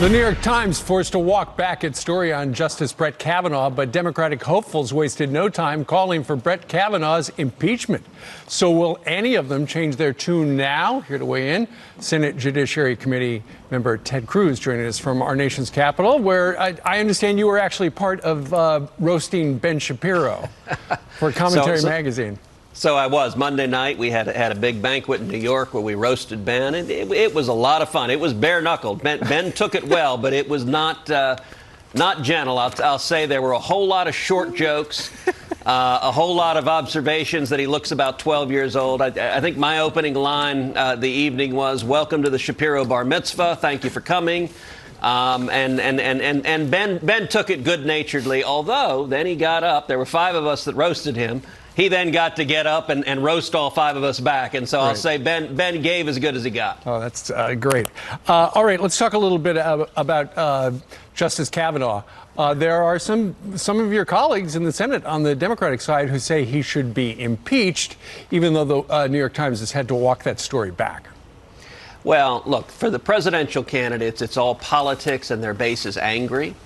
The New York Times forced to walk back its story on Justice Brett Kavanaugh, but Democratic hopefuls wasted no time calling for Brett Kavanaugh's impeachment. So will any of them change their tune now? Here to weigh in, Senate Judiciary Committee member Ted Cruz joining us from our nation's capital, where I understand you were actually part of roasting Ben Shapiro for Commentary Magazine. So I was. Monday night, we had a big banquet in New York where we roasted Ben. It was a lot of fun. It was bare-knuckled. Ben took it well, but it was not gentle. I'll say there were a whole lot of short jokes, a whole lot of observations that he looks about 12 years old. I think my opening line the evening was, "Welcome to the Shapiro Bar Mitzvah. Thank you for coming." And Ben took it good-naturedly, although then he got up. There were 5 of us that roasted him. He then got to get up and roast all 5 of us back. And so I'll say Ben gave as good as he got. Oh, that's great. All right, let's talk a little bit about Justice Kavanaugh. There are some of your colleagues in the Senate on the Democratic side who say he should be impeached, even though the New York Times has had to walk that story back. Well, look, for the presidential candidates, it's all politics and their base is angry.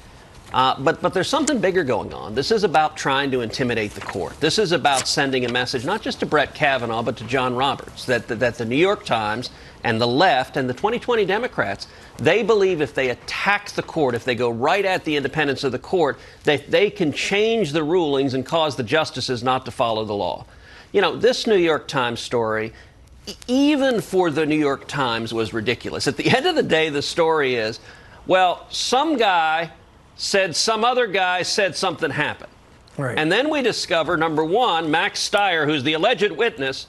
But there's something bigger going on. This is about trying to intimidate the court. This is about sending a message not just to Brett Kavanaugh, but to John Roberts, that the New York Times and the left and the 2020 Democrats, they believe if they attack the court, if they go right at the independence of the court, that they can change the rulings and cause the justices not to follow the law. You know, this New York Times story, even for the New York Times, was ridiculous. At the end of the day, the story is, well, some guy said some other guy said something happened. Right. And then we discover, number one, Max Stier, who's the alleged witness,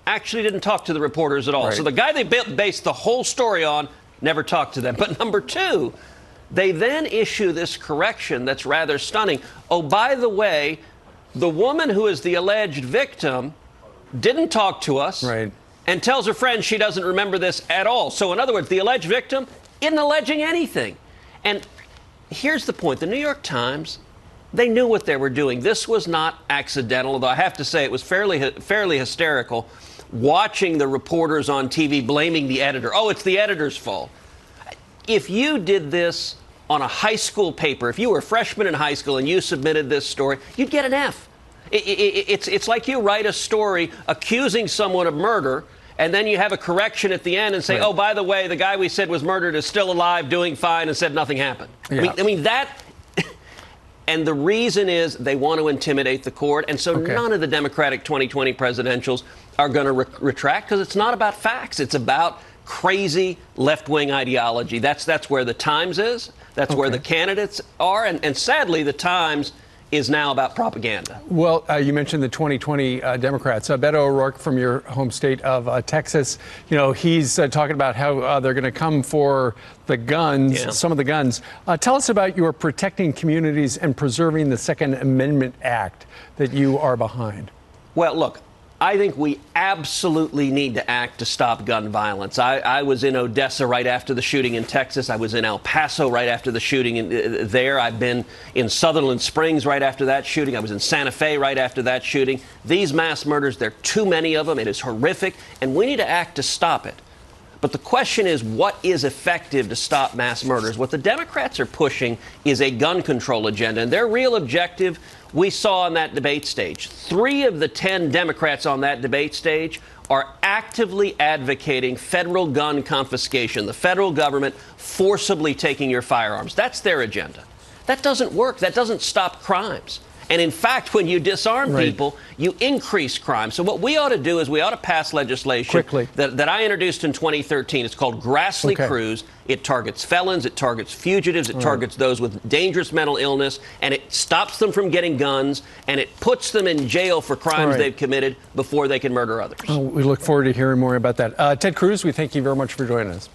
actually didn't talk to the reporters at all. Right. So the guy they based the whole story on never talked to them. But number two, they then issue this correction that's rather stunning. Oh, by the way, the woman who is the alleged victim didn't talk to us. Right. And tells her friend she doesn't remember this at all. So in other words, the alleged victim isn't alleging anything. And here's the point. The New York Times, they knew what they were doing. This was not accidental, although I have to say it was fairly hysterical watching the reporters on TV blaming the editor. Oh, it's the editor's fault. If you did this on a high school paper, if you were a freshman in high school and you submitted this story, you'd get an F. It's like you write a story accusing someone of murder, and then you have a correction at the end and say, right, oh, by the way, the guy we said was murdered is still alive, doing fine, and said nothing happened. Yeah. I mean, that... And the reason is they want to intimidate the court, and so none of the Democratic 2020 presidentials are going to retract, because it's not about facts. It's about crazy left-wing ideology. That's where the Times is. That's where the candidates are. And sadly, the Times is now about propaganda. Well, you mentioned the 2020 Democrats. Beto O'Rourke from your home state of Texas, you know, he's talking about how they're going to come for the guns, some of the guns. Tell us about your Protecting Communities and Preserving the Second Amendment Act that you are behind. Well, look, I think we absolutely need to act to stop gun violence. I was in Odessa right after the shooting in Texas. I was in El Paso right after the shooting there. I've been in Sutherland Springs right after that shooting. I was in Santa Fe right after that shooting. These mass murders, there are too many of them. It is horrific, and we need to act to stop it. But the question is, what is effective to stop mass murders? What the Democrats are pushing is a gun control agenda, and their real objective we saw on that debate stage. 3 of the 10 Democrats on that debate stage are actively advocating federal gun confiscation, the federal government forcibly taking your firearms. That's their agenda. That doesn't work. That doesn't stop crimes. And in fact, when you disarm people, you increase crime. So what we ought to do is we ought to pass legislation that I introduced in 2013. It's called Grassley-Cruz. It targets felons. It targets fugitives. It targets those with dangerous mental illness. And it stops them from getting guns. And it puts them in jail for crimes they've committed before they can murder others. We look forward to hearing more about that. Ted Cruz, we thank you very much for joining us.